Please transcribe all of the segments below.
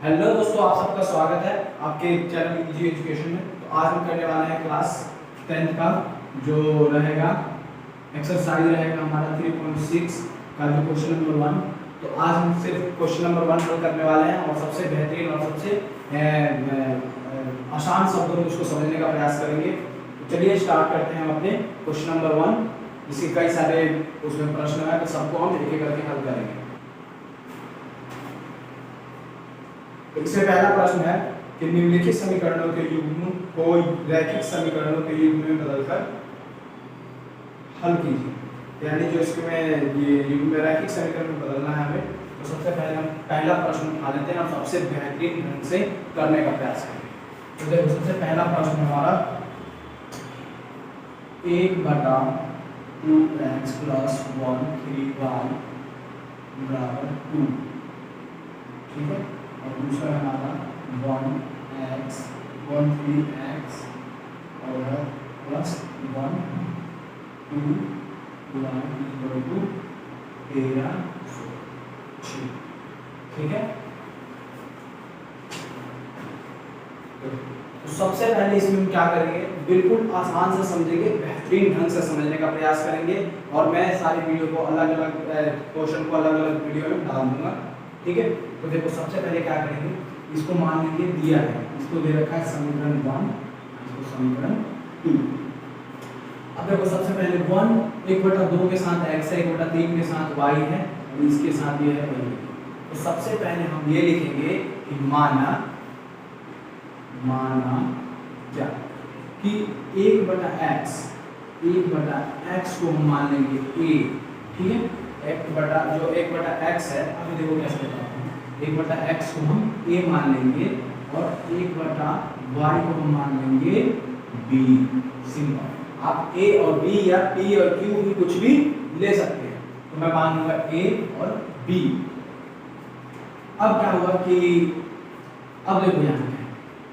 Hello दोस्तों, आप सबका स्वागत है आपके चैनल इजी एजुकेशन में। तो आज हम करने वाले हैं क्लास 10th का जो रहेगा एक्सरसाइज रहेगा हमारा 3.6 का जो क्वेश्चन नंबर 1। तो आज हम सिर्फ क्वेश्चन नंबर 1 हल करने वाले हैं और सबसे बेहतरीन और सबसे आसान शब्दों में उसको समझने का प्रयास करेंगे। तो चलिए स्टार्ट करते हैं हम अपने क्वेश्चन नंबर 1, जिसके कई सारे उसमें प्रश्न है, तो सबको हम एक एक करके हल करेंगे। इससे पहला प्रश्न है कि निम्नलिखित समीकरणों के युग्म को रैखिक समीकरणों के युग्म में बदलकर हल कीजिए। यानी जो इसमें ये युग्म में रैखिक समीकरण में बदलना है हमें, तो सबसे पहले हम पहला प्रश्न उठा लेते हैं और सबसे बेहतरीन ढंग से करने का प्रयास करेंगे। तो देखो, सबसे पहला प्रश्न हमारा 1/2x + 1 3y = 2, ठीक है। और दूसरा है हमारा 1x 3x और प्लस 1 2y = 13, ठीक है। तो सबसे पहले इसमें हम क्या करेंगे, बिल्कुल आसान से समझेंगे, बेहतरीन ढंग से समझने का प्रयास करेंगे। और मैं सारी वीडियो को अलग अलग क्वेश्चन को अलग अलग वीडियो में डाल दूंगा, ठीक है। तो देखो, सबसे पहले क्या करेंगे, इसको मान लीजिए दिया है, इसको दे रखा है समीकरण 1, इसको समीकरण 2। अब देखो, सबसे पहले 1/2 के साथ x है, 1/3 के साथ y है और इसके साथ ये है y। तो सबसे पहले हम ये लिखेंगे कि माना क्या कि 1/x को हम मान लेंगे a, ठीक है। 1/x है, अभी देखो कैसे बताता हूँ। 1/x को हम a मान लेंगे और 1/y को हम मान लेंगे b। सिंपल। आप a और b या p और q भी कुछ भी ले सकते हैं। तो मैं मान लूंगा a और b। अब क्या हुआ कि अब देखो यहाँ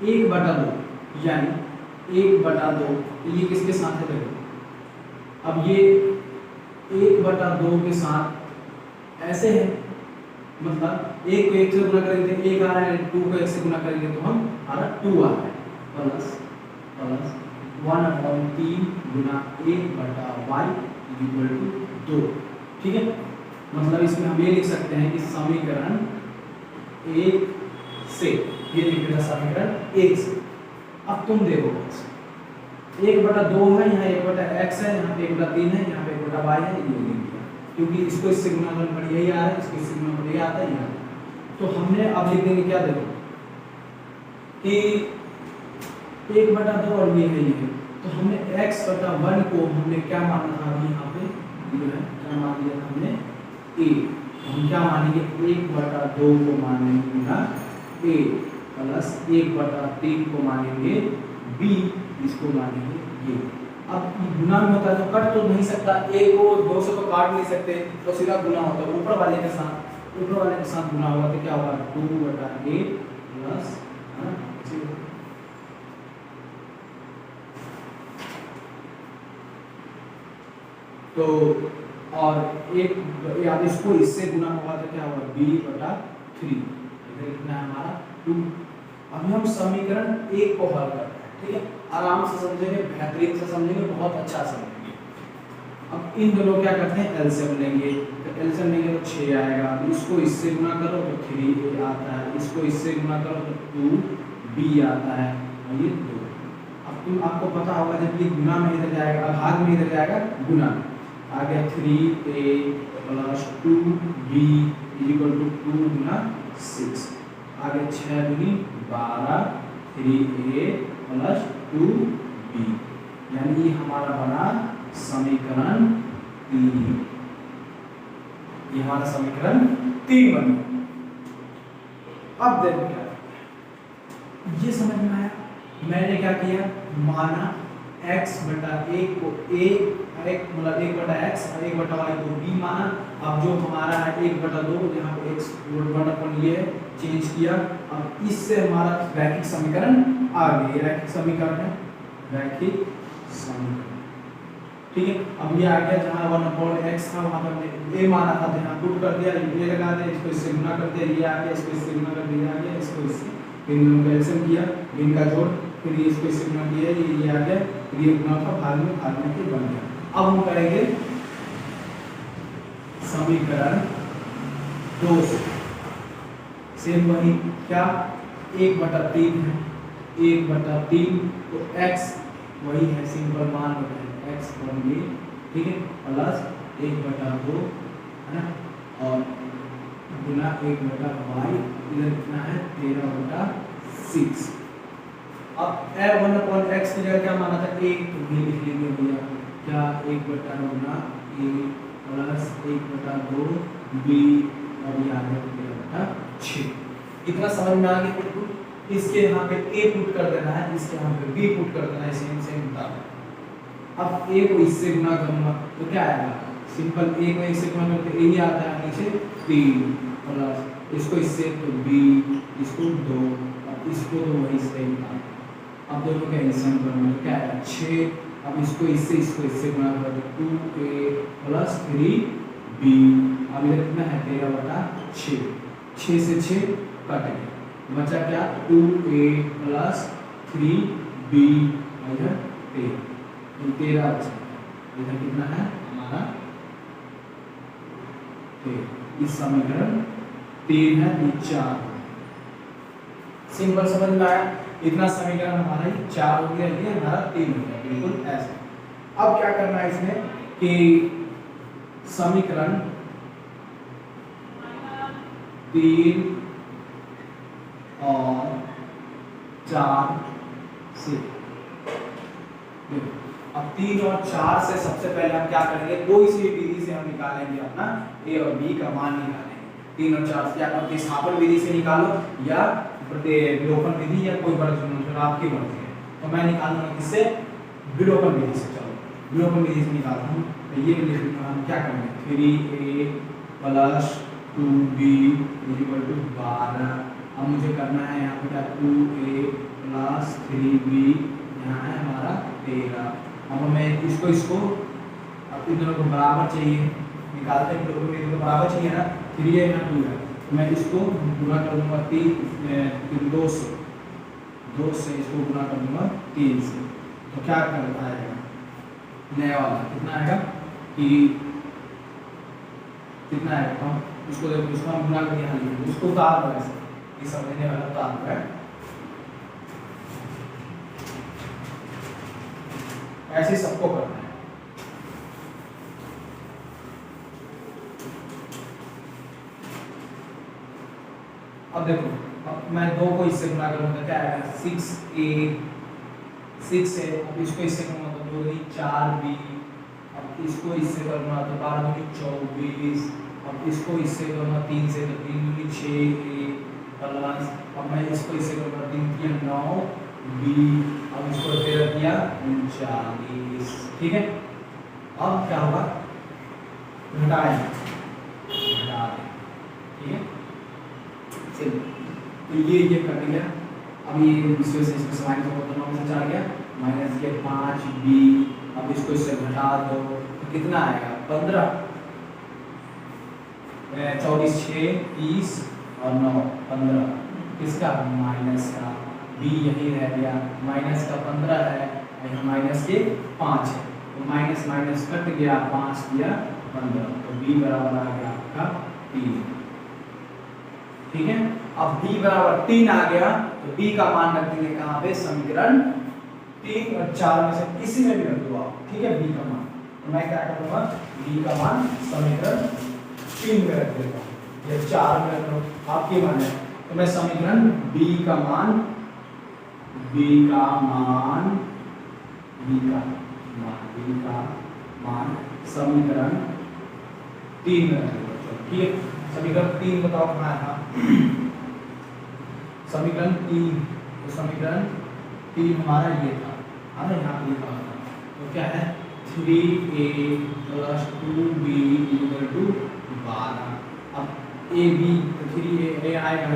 1/2 यानी 1/2, ये किसके साथ है देखो। अब ये 1/2 के साथ ऐसे है, मतलब 1 को 1 से गुना करेंगे तो 1 आ रहा है, 2 को 1 से गुना करेंगे तो हम आ रहा 2 आ रहा है, प्लस 1/3 गुना 1/y = 2, ठीक है। मतलब इसमें हम ये लिख सकते हैं कि समीकरण 1 से, ये लिख देना समीकरण 1 से। अब तुम देखो 1/2 है, यहाँ 1/x है, यहाँ पे 1/3 है, यहाँ पे 1/y है, ये लिख दिया क्योंकि इसको इससे गुना करने पर यही आ रहा है, इसको इससे गुना पर यही आता है, यहाँ। तो हमने अब लिख देंगे क्या, देखो कि 1/2 और ये है ये, तो हमने x/1 को हमने क्या माना था, अभी यहाँ पे जो है क्या मान लिया था हमने a। हम क्या मानेंगे, 1/2 को मानेंगे ना a, प्लस 1/3 को मानेंगे b, इसको मानेंगे ये। अब गुना में होता है तो कट तो नहीं सकता, a को 2 से तो काट नहीं सकते, तो सीधा गुना होता है ऊपर वाले के साथ गुना होगा तो क्या होगा 2/a प्लस तो और एक याद इसको इससे गुना होगा तो क्या होगा b/3, इधर कितना है हमारा 2। अभी हम समीकरण 1 को हल करते हैं, ठीक है। आराम से समझेंगे, बेहतरीन से समझेंगे, बहुत अच्छा समझेंगे। अब इन दोनों क्या करते हैं, एलसीएम लेंगे, तो एलसीएम लेंगे तो 6 आएगा। इसको इससे गुना करो तो 3a आता है, इसको इससे गुना करो तो 2b आता है और ये 2। अब आपको पता होगा जब ये गुना में इधर जाएगा, भाग में इधर जाएगा गुना, आ गया 3a + 2b = 2 गुना 6, आगे 6 दूनी 12, 3a + 2b, यानी ये हमारा बना समीकरण 3। ये हमारा समीकरण 3 बन गया। अब देखो क्या ये समझ में आया, मैंने क्या किया, माना x/1 को मतलब 1/x और 1/y को b माना। अब जो हमारा है 1/2, यहाँ पे x 1/1 ये चेंज किया। अब इससे हमारा रैखिक समीकरण आ गया, रैखिक समीकरण है, रैखिक समीकरण, ठीक है। अब ये आ गया, जहाँ 1/x था वहाँ पर a माना था, तो यहाँ पुट कर दिया, ये लगा दिया, इसको इससे गुना कर दिया, ये आ गया, इसको इससे गुना कर दिया, आ गया, इसको इसको इससे, फिर इन दोनों का एलसीएम किया, इनका जोड़, फिर ये इसको इससे गुना किया, ये आ गया, फिर ये गुना का भाग में के बन गया। अब हम करेंगे समीकरण 2 से सेम वही क्या 1/3 है, 1/3 तो x वही है सिंपल मान बताए x बन गई, ठीक है, प्लस 1/2 है ना, और गुना 1/y, इधर कितना है 13/6। अब f1/x की जगह क्या माना था 1, तो भी लिख लेंगे भैया क्या 1/गुना a प्लस 1/2 b और ये आ गया 13/6। इतना समझ में आ गया। इसके यहाँ पे a पुट कर देना है, इसके यहाँ पे b पुट कर देना है, सेम सेम बता। अब a को इससे गुना करूंगा तो क्या आएगा, सिंपल a को 1 से गुना करके a ही आता है, नीचे 3 प्लस इसको इससे तो b, इसको 2, अब इसको तो वही सेम था। अब दोनों का एलसीएम करना तो क्या आएगा 6, अब इसको इससे गुना करो तो 2a प्लस 3b, अब इधर कितना है 13/6, 6 से 6 कट गया, बचा क्या 2a प्लस 3b इधर 13 बचा, इधर कितना है हमारा 13। इस समीकरण 3 है, ये 4 सिंपल समझ में आया। इतना समीकरण हमारा 4 हो गया, ये हमारा 3 हो गया, बिल्कुल ऐसे। अब क्या करना है इसमें कि समीकरण 3 और 4 से, अब 3 और 4 से सबसे पहले हम क्या करेंगे, कोई सी विधि से हम निकालेंगे अपना a और b का मान निकालेंगे। 3 और 4 से या प्रतिस्थापन विधि से निकालो या विलोपन विधि या कोई बड़ा आपकी मर्जी है, तो मैं निकालूंगा किससे, विलोपन विधि से। चलो विलोपन विधि से निकालता हूँ, तो ये विधि से हम क्या करेंगे 3a plus 2b equal to 12। अब मुझे करना है यहाँ पे क्या 2a प्लस 3b, यहाँ है हमारा 13। अब हमें इसको अब इन दोनों को बराबर चाहिए, निकालते हैं विलोपन विधि को बराबर चाहिए ना, 3 है यहाँ 2 है, मैं इसको गुना कर दूंगा 2 से इसको गुना कर दूंगा 3 से, तो क्या करता है नया वाला कितना आएगा कि कितना आएगा, तो इसको देखो, इसको हम गुना करके यहाँ लिखेंगे, उसको उतार दो ऐसे, ये समझने वाला उतार दो है, ऐसे सबको करना है। अब देखो, अब मैं 2 को इससे गुना करूंगा क्या आएगा 6 है, अब इसको इससे करूंगा तो 2 4b, अब इसको इससे करूंगा तो 12 24, अब इसको इससे करूंगा 3 से तो 3 6a प्लस, अब मैं इसको इससे करूंगा 3 9b, अब इसको 13 दिया 39, ठीक है। अब क्या होगा घटाएं, ठीक है, तो ये कट गया। अब ये दूसरे से इसमें समाइन को दोनों में से चला गया, माइनस ये 5b, अब इसको इससे घटा दो तो कितना आएगा 15, 24 6 30 और 9 15, किसका माइनस का, b यही रह गया, माइनस का 15 है, यहाँ माइनस के 5 है, तो माइनस माइनस कट गया, 5 दिया 15, तो b बराबर आ गया आपका 3, ठीक है। अब b बराबर 3 आ गया, तो b का मान रख देंगे कहाँ पे, समीकरण 3 और 4 में से किसी में भी रख दो आप, ठीक है, b का मान, तो मैं क्या करूंगा b का मान समीकरण 3 में रख देता हूँ या 4 में रख दो, आपकी मान है, तो मैं समीकरण b का मान समीकरण 3 में रख दो, ठीक है। समीकरण 3 बताओ कहाँ था, समीकरण 3, तो समीकरण 3 हमारा ये था, है ना, यहाँ पे लिखा था, तो क्या है 3a plus 2b equal to 12। अब a b तो 3a आएगा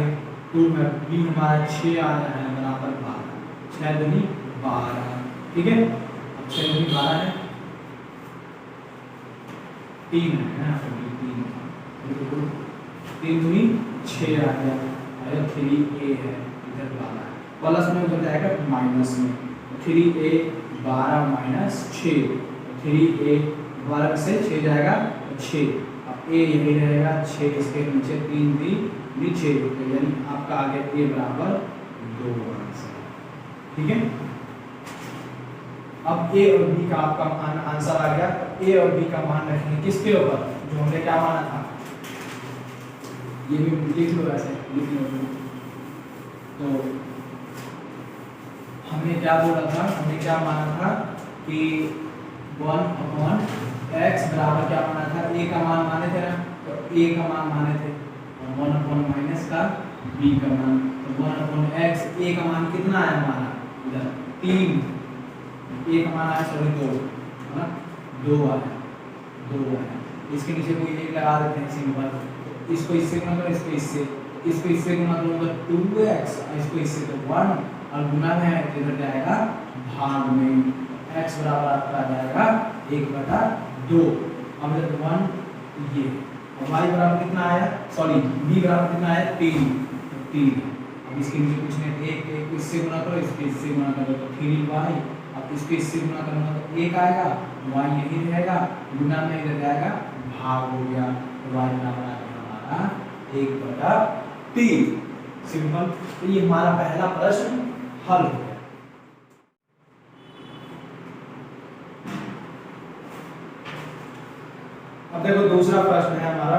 2 में, b हमारा 6 आ रहा है बराबर 12, 6 दूनी 12, ठीक है। अब 6 दूनी 12 है, 3 है ना, 3 दूनी 6 आ गया, इधर 3a है, इधर 12 है, प्लस में उधर जाएगा माइनस में, 3a 12 माइनस 6, 3a 12 में से 6 जाएगा 6, अब a यही रहेगा 6, इसके नीचे 3 भी 6, यानी आपका आ गया a बराबर 2 आंसर। ठीक है, अब a और b का आपका आंसर आ गया। a और b का मान रखेंगे किसके ऊपर, जो हमने क्या माना था, ये भी लिख लो, ऐसे लिख लो। तो हमने क्या बोला था, हमने क्या माना था कि 1/x बराबर क्या माना था, a का मान माने थे ना, तो a का मान माने थे, और 1 माइनस का b का मान, तो 1/x a का मान कितना आया हमारा, इधर 3, a का मान आया सॉरी 2 है ना, 2 आया, इसके नीचे कोई एक लगा देते हैं सिंपल, इसको इससे गुना करो, इसको इससे गुना करूंगा 2x, इसको इससे तो 1, और गुना में है तो इधर जाएगा भाग में, x बराबर आपका आ जाएगा 1/2, अब इधर 1 ये, और y बराबर कितना आया, सॉरी b बराबर कितना आया 3, अब इसके नीचे कुछ नहीं, एक इससे गुना करो, इससे गुना करो तो 3y, अब इसको इससे गुना करूंगा तो 1 आएगा, y यही रहेगा, गुना में इधर जाएगा भाग हो गया, तो y बराबर आ गया हमारा 1/3, सिंपल। तो ये हमारा पहला प्रश्न हल हो गया। अब देखो दूसरा प्रश्न है हमारा,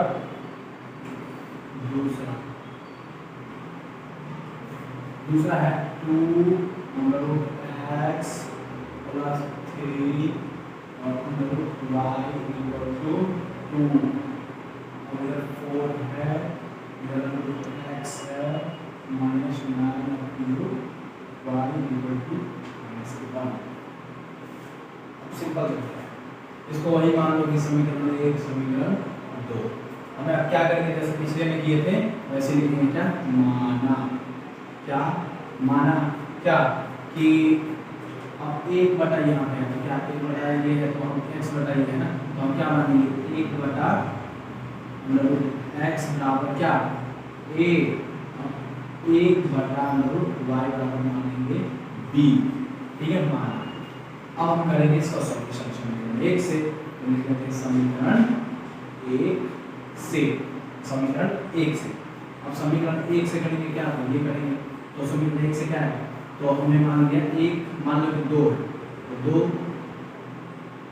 दूसरा है 2√x + 3 और √y = 2, और इधर 4 है, इधर √x है, -9 y = -1। अब सिंपल है, इसको वही मान लो कि समीकरण 1 समीकरण 2, हमें अब क्या करेंगे, जैसे पिछले में किए थे वैसे लिखेंगे, क्या माना, क्या माना, क्या कि अब 1/, यहाँ पे है तो क्या 1/, ये है तो हम x/, ये है ना, तो हम क्या मानेंगे 1/x बराबर क्या a, 1/√y बराबर मानेंगे b। ठीक है, माना। अब हम करेंगे इसका सॉल्यूशन समीकरण 1 से, तो लिख लेते हैं समीकरण 1 से, समीकरण 1 से। अब समीकरण 1 से करेंगे क्या, ये करेंगे, तो समीकरण 1 से क्या है, तो हमने मान लिया 1, मान लो कि 2 है, तो 2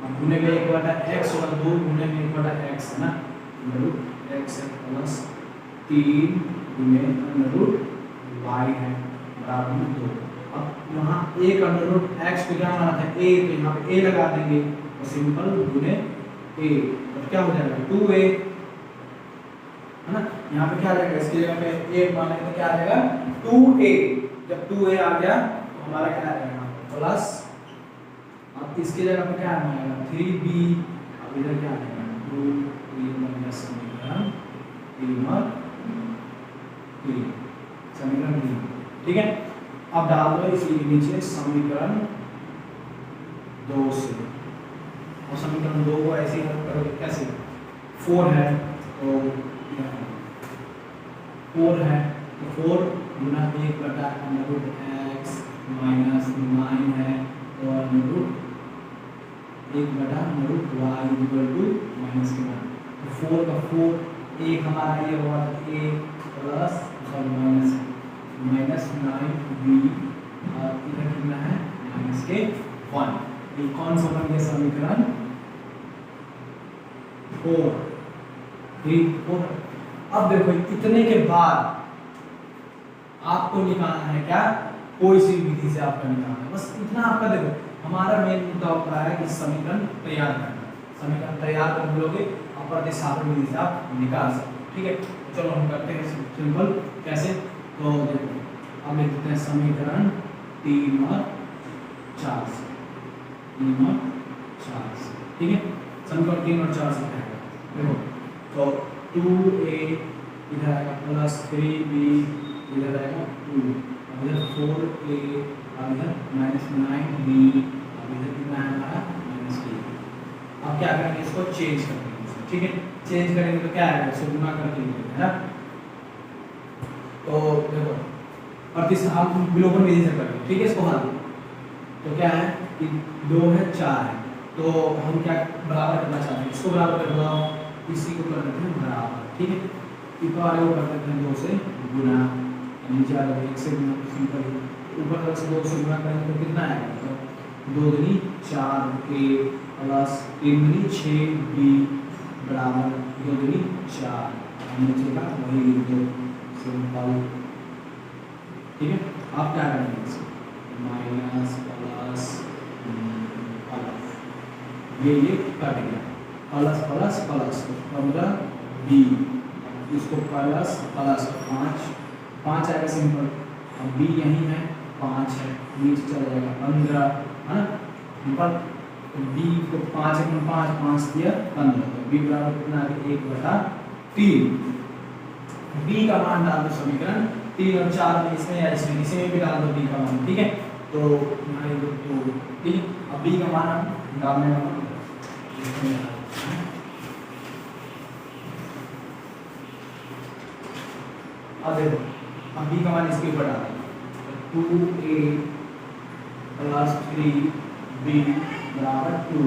अब गुने में 1/x होगा, 2 गुने में 1/x है ना, √x + 3 गुने √y है बराबर 2। अब यहाँ 1/√x को क्या माना था a, तो यहाँ पे a लगा देंगे, तो सिंपल गुने a, तो क्या हो जाएगा 2a है ना, यहाँ पे क्या आ जाएगा, इसकी जगह पे a मानेंगे तो क्या आ जाएगा 2a, जब 2a आ गया तो हमारा क्या आ जाएगा प्लस, अब इसकी जगह पे क्या आएगा 3b, अब इधर क्या आ जाएगा 2a माइनस समीकरण 3 समीकरण 3। ठीक है, अब डाल दो इसी के नीचे समीकरण 2 से, और समीकरण 2 को ऐसे हल करोगे कैसे, 4 है तो 4 है तो 4 गुना 1/√x -9 है तो √1/√y = -1, तो 4 का 4, 1 हमारा ये होगा a प्लस -9b, और इधर कितना है -1, ये कौन सा बन गया समीकरण 4। अब देखो इतने के बाद आपको निकालना है क्या, कोई सी विधि से आपका निकालना है, बस इतना आपका। देखो हमारा मेन मुद्दा होता है कि समीकरण तैयार करना, समीकरण तैयार कर लोगे और प्रतिस्थापन विधि से आप निकाल सकते। ठीक है, चलो हम करते हैं सिंपल, कैसे, तो देखो अब लिखते हैं समीकरण 3 और 4 से, 3 और 4 से। ठीक है, समीकरण 3 और 4 से क्या है, देखो तो 2a इधर आएगा प्लस 3b इधर आएगा 2, अब इधर 4a, अब इधर -9b, अब इधर कितना है हमारा -3। अब क्या करेंगे, इसको चेंज कर देंगे। ठीक है, चेंज करेंगे तो क्या आएगा, इसको गुना करके लिखेंगे है ना, तो देखो प्रतिस्थापन हम विलोपन विधि से करेंगे, ठीक है। इसको हल तो क्या है कि 2 है 4 है, तो हम क्या बराबर करना चाहते हैं, इसको बराबर कर दो, इसी को कर देते हैं बराबर, ठीक है। इनको वाले को कर देते हैं 2 से गुना, नीचे वाले 1 से गुना, सिंपल। ऊपर तरफ से 2 से गुना करेंगे तो कितना आएगा, तो 2 दूनी 4 a प्लस 3 दूनी 6 b बराबर 2 दूनी 4, नीचे का वही लिख दो सिंपल, ठीक है। आप क्या करेंगे, इसको माइनस प्लस ये कट गया, प्लस प्लस प्लस 15 b, इसको प्लस प्लस 5 आएगा सिंपल। अब b यही है 5 है, नीचे चला जाएगा 15 है ना, पर b को 5 1 5 5 दिया 15, तो b बराबर कितना आ गया 1/3। b का मान डाल दो समीकरण 3 और 4 में, इसमें या इसमें इसी में भी डाल दो b का मान, ठीक है। तो हमारे तो ठीक है, अब b का मान हम डालने वाले अब देखो, अब b का मान इसके ऊपर डालेंगे, 2a प्लस 3b बराबर 2,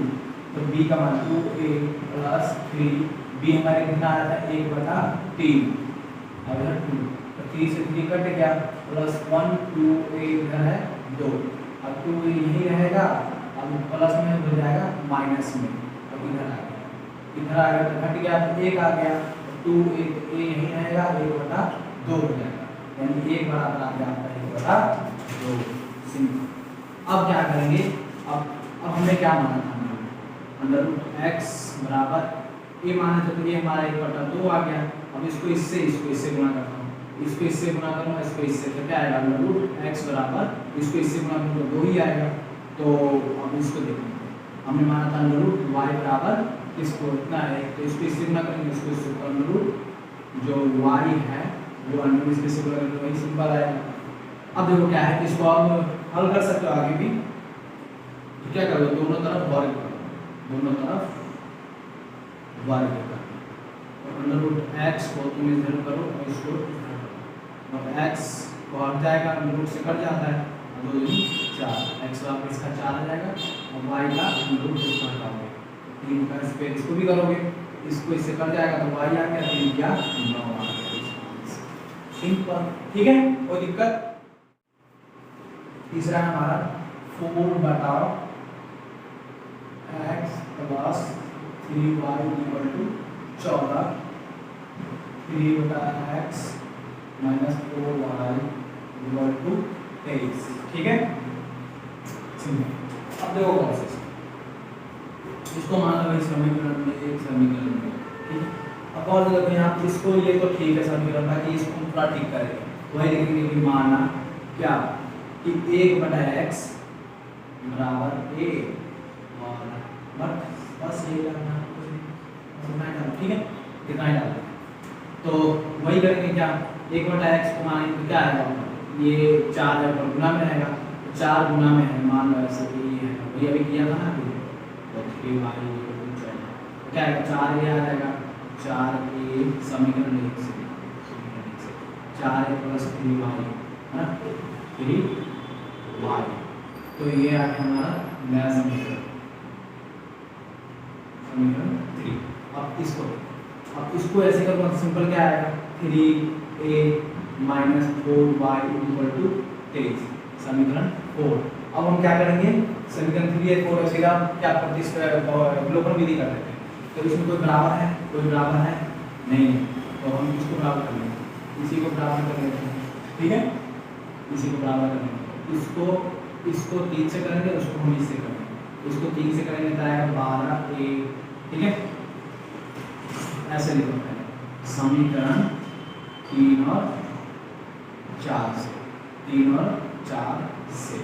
तो b का मान 2a प्लस 3b हमारे कितना आया था 1/3, अब इधर 2, तो 3 से 3 कट गया, प्लस 1 2a इधर है 2, अब 2 यही रहेगा, अब प्लस में हो जाएगा माइनस में, अब इधर आ गया तो घट गया, तो 1 आ गया, 2 a यही रहेगा 1/2 हो जाएगा, यानी 1 बराबर आ गया आपका 1/2 सिंपल। अब क्या करेंगे, अब हमने क्या माना था, अंडर रूट x बराबर a माना था, तो ये हमारा 1/2 आ गया। अब इसको इससे गुणा करता हूँ, इसको इससे गुणा करूँगा, इसको इससे, तो क्या आएगा अंडर रूट x बराबर इसको इससे गुणा करूँगा तो 2 ही आएगा। तो अब इसको देखेंगे, हमने माना था अंडर रूट y बराबर इसको इतना है, तो इसको इससे गुणा करेंगे, इसको इससे, अंडर रूट जो y है वो अंडर इसके से गुणा करेंगे, वही सिंपल आएगा। अब देखो क्या है, इसको आप हल कर सकते हो आगे भी, तो क्या करो, दोनों तरफ वर्ग करो, दोनों तरफ वर्ग करो, तो अंडर रूट x को तुम इधर करो और इसको इधर करो, और x को हट जाएगा, अंडर रूट से कट जाता है, 2 दूनी 4, x वापस इसका 4 आ जाएगा, और y का अंडर रूट इसको हटाओगे, 3 का स्क्वायर इसको भी करोगे, इसको इससे कट जाएगा तो y आ गया 3 या 9 आ गया, सिंपल, ठीक है, कोई दिक्कत। तीसरा है हमारा 4/x plus 3y equal to 14, 3/x minus 4y equal to 23, ठीक है। अब देखो कौन सा, इसको मान लो इस समीकरण में, एक समीकरण में, ठीक है। अब और देखो यहाँ इसको, ये तो ठीक है समीकरण, बाकी इसको थोड़ा ठीक करेंगे, वही लिखेंगे कि माना क्या कि 1/x बराबर a, और बस ये करना, ठीक है, कितना ही डालना, तो वही करेंगे क्या, 1/x को मानेंगे तो क्या आएगा, ये 4 है और गुना में रहेगा, तो 4 गुना में है, मान लो ऐसे ये है, वही अभी किया था ना, तो 3y क्या आएगा, 4a आ जाएगा, 4a समीकरण 1 से 4a प्लस 3y है ना, 3y, तो ये आ गया हमारा नया समीकरण, समीकरण 3। अब इसको ऐसे करो, सिंपल क्या आएगा, 3a minus 4y equal to 23, समीकरण 4। अब हम क्या करेंगे, समीकरण 3 और 4 सीधा क्या विलोपन विधि कर देते हैं, तो इसमें कोई बराबर है, कोई बराबर है नहीं, तो हम इसको बराबर कर लेंगे, इसी को बराबर कर लेते हैं, ठीक है, इसी को बराबर कर लेंगे, इसको 3 से करेंगे, उसको हम इससे करेंगे, इसको 3 से करेंगे तो आएगा 12a, ठीक है, ऐसे लिखो पहले समीकरण 3 और 4 से, 3 और 4 से।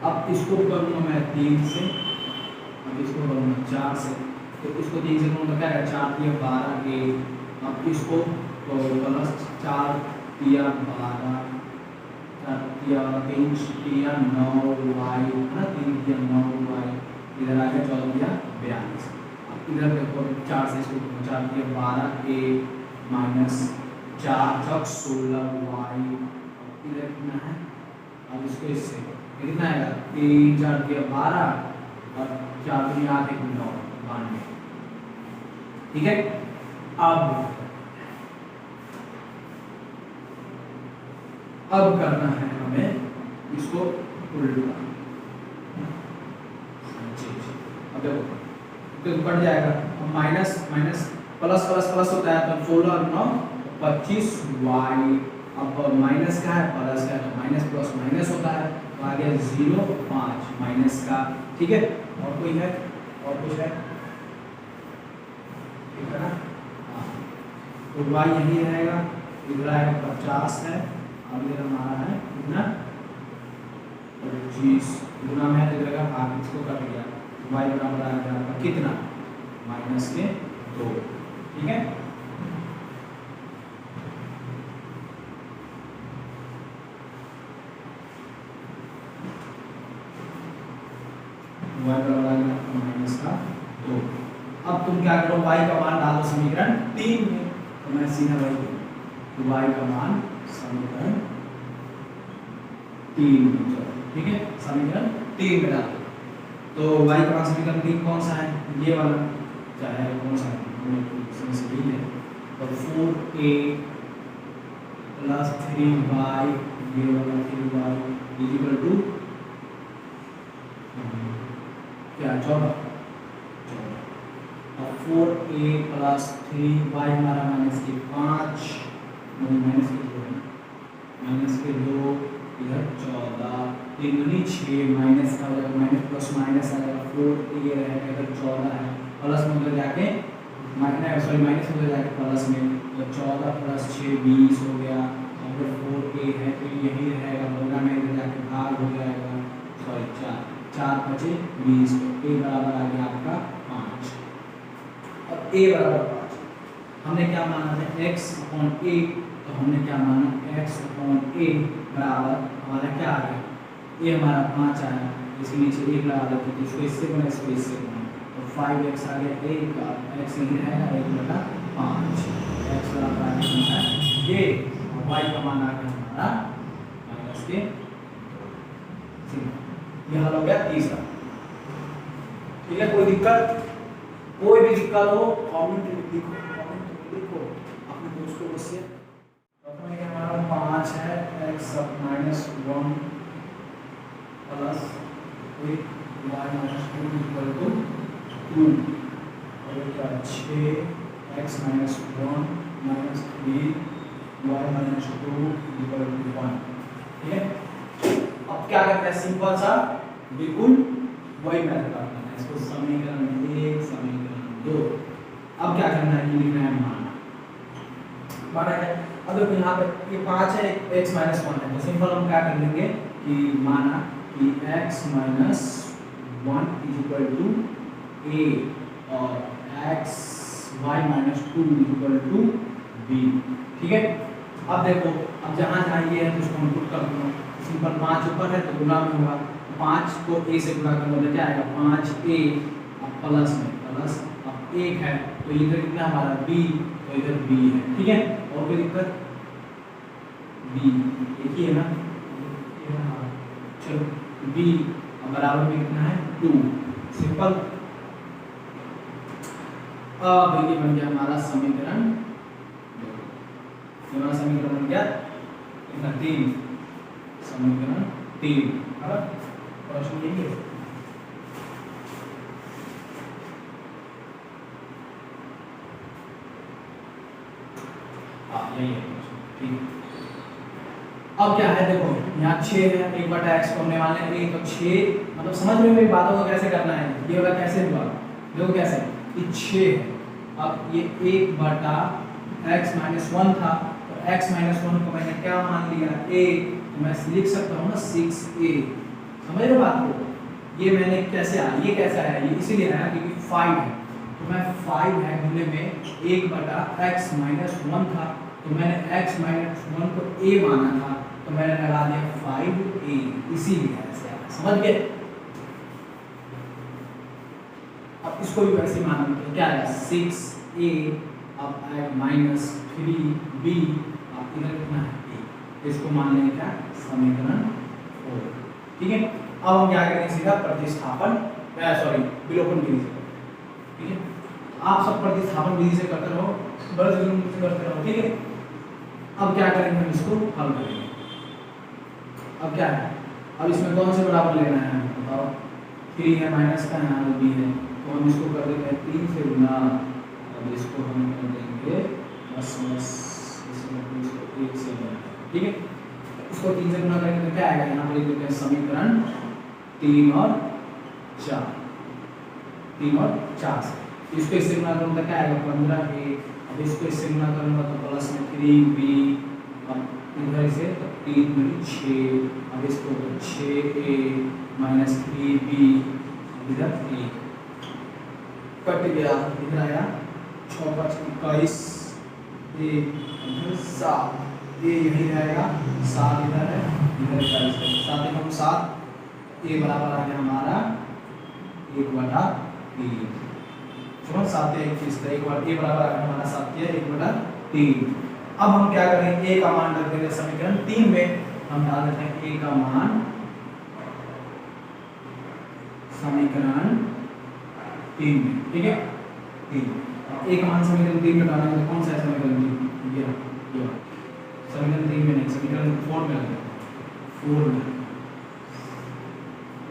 अब इसको करूँगा मैं 3 से, अब इसको करूँगा 4 से, तो इसको 3 से करूँगा क्या है, 4 3 12a, अब इसको तो प्लस 4 3 12, 4 3 9y है ना, 3 9y, इधर आ गया 14 42, इधर देखो 4 से इसको 4 12a माइनस 4 चौक 16 y इधर कितना है, अब इसको इससे कितना आएगा 3 4 दिया 12 और 4 दूनी 8 1 9 92। ठीक है, अब करना है हमें इसको उल्टा। अब देखो तो कट जाएगा, अब minus minus plus plus plus होता है तो 16 और 9 25 y। अब माइनस का है प्लस का है तो माइनस प्लस माइनस होता है तो आ गया 0 5 माइनस का। ठीक है, और कोई है और कुछ है, ठीक है ना? हाँ, तो y यही रहेगा, इधर आएगा 50 है, अब इधर हमारा है कितना 25 गुना में है, इधर का भाग इसको कट गया, y बराबर आ गया आपका कितना माइनस के 2। ठीक है, y बराबर आ गया माइनस का 2। अब तुम क्या करो, y का मान डालो समीकरण 3 में, तो मैं सीधा वही तो y का मान समीकरण 3 में, ठीक है, समीकरण 3 में डालो तो y का मान समीकरण 3 कौन सा है, ये वाला, चाहे कौन सा है समझ है, तो 4a प्लस 3y ये वाला 3y इक्वल टू क्या 14। और 4a प्लस 3y हमारा माइनस के 5 माइनस के 2 इधर 14 3 दूनी 6 माइनस का हो जाएगा, माइनस प्लस माइनस आ जाएगा, 4a रहेगा इधर 14 है, प्लस में उधर जाके माइनस में जाके प्लस में, तो 14 प्लस 6 20 हो गया। अगर 4a है तो यही रहेगा, होगा में इधर जाके भाग हो जाएगा, सॉरी 4 बचे 20, तो a बराबर आ गया आपका 5। अब a बराबर 5 हमने क्या माना था x अपॉन a, तो हमने क्या माना x अपॉन a बराबर हमारा क्या आ गया, a हमारा 5 आया, इसके नीचे 1 लगा देते हैं, इसको इससे गुना इसको इससे गुना, तो 5x आ गया a का x नहीं रहेगा 1/5, x बराबर आ गया ये, और y का मान आ गया हमारा माइनस के 3। ये हल हो गया तीसरा। ठीक है, कोई दिक्कत, कोई भी दिक्कत हो कमेंट लिखो अपने दोस्तों से। तो हमारा 5 है x minus 1 plus y minus 2 equal to 2, और क्या 6x minus 1 minus 3 y minus 2 equal to 1। ठीक है, अब क्या करते हैं, सिंपल सा बिल्कुल वही मेथड करना है, इसको समीकरण 1 समीकरण 2। अब क्या करना है कि लिखना है माना है। अब देखो यहाँ पे ये 5 है, x माइनस 1 है, तो सिंपल हम क्या कर लेंगे कि माना कि x minus 1 equal to a और x y minus 2 equal to b। ठीक है, अब देखो अब जहाँ जहाँ ये है तो उसको हम पुट कर दो, सिंपल 5 ऊपर है तो गुना में होगा, 5 को a से गुणा करने में क्या आएगा 5a, अब प्लस में प्लस, अब 1 है तो इधर कितना हमारा b, तो इधर b है। ठीक है, और कोई दिक्कत, b एक ही है ना, चलो b अब बराबर में कितना है 2, सिंपल। अब ये बन गया हमारा समीकरण, हमारा समीकरण बन गया कितना 3, समीकरण 3। अब प्रश्न यही है, यही है ठीक है। अब क्या है देखो यहाँ 6 है, 1/x को हमने माने 1, तो 6 मतलब समझ में मेरी बातों को कैसे करना है, ये वाला कैसे हुआ देखो कैसे, ये 6 है, अब ये 1/x माइनस 1 था, तो x माइनस 1 को मैंने क्या मान लिया a, तो मैं लिख सकता हूँ ना 6a। समझ रहे हो बात को, ये मैंने कैसे आया, ये कैसे आया, ये इसीलिए आया क्योंकि 5 है, तो मैं 5 है गुने में 1/x माइनस 1 था, तो मैंने x माइनस 1 को a माना था, तो मैंने लगा दिया 5a, इसीलिए ऐसे आया। समझ गए, अब इसको भी वैसे माना तो क्या आएगा 6a, अब आएगा माइनस 3b इधर कितना है ए, इसको मान लेंगे क्या समीकरण 4। ठीक है, अब हम क्या करेंगे सीधा प्रतिस्थापन सॉरी विलोपन विधि से। ठीक है, आप सब प्रतिस्थापन विधि से करते रहो, बड़े जुल्म से करते रहो। ठीक है, अब क्या करेंगे हम इसको हल करेंगे। अब क्या है, अब इसमें कौन से बराबर लेना है बताओ, 3 है माइनस का यहाँ b है, तो हम इसको कर देते हैं 3 से गुना, अब इसको हम कर देंगे बस इसको 1 से गुना। ठीक है, इसको 3 से गुना करेंगे तो क्या आएगा, यहाँ पर लिख देते हैं समीकरण 3 और 4, 3 और 4 से इसको इससे गुना करूँगा तो क्या आएगा 15a, अब इसको इससे गुना करूँगा तो प्लस में 3b, अब इधर से तो 3 दूनी 6, अब इसको 6a माइनस 3b, इधर 1 कट गया, इधर आया 6 5 21, इधर 7, ये यही रहेगा 7 इधर है, इधर 40 है, 7 हम 7, ये बराबर आ गया हमारा 1/3। चलो 7 या 21 का 1 बार ए बराबर आ गया हमारा 7 या 1/3। अब हम क्या करेंगे, ए का मान रख देंगे समीकरण 3 में, हम डाल देते हैं ए का मान समीकरण 3 में। ठीक है, 3 ए का मान समीकरण 3 में डालेंगे तो कौन सा है समीकरण 3, ये समीकरण 3 में नहीं, समीकरण 4 में लगेगा, 4 में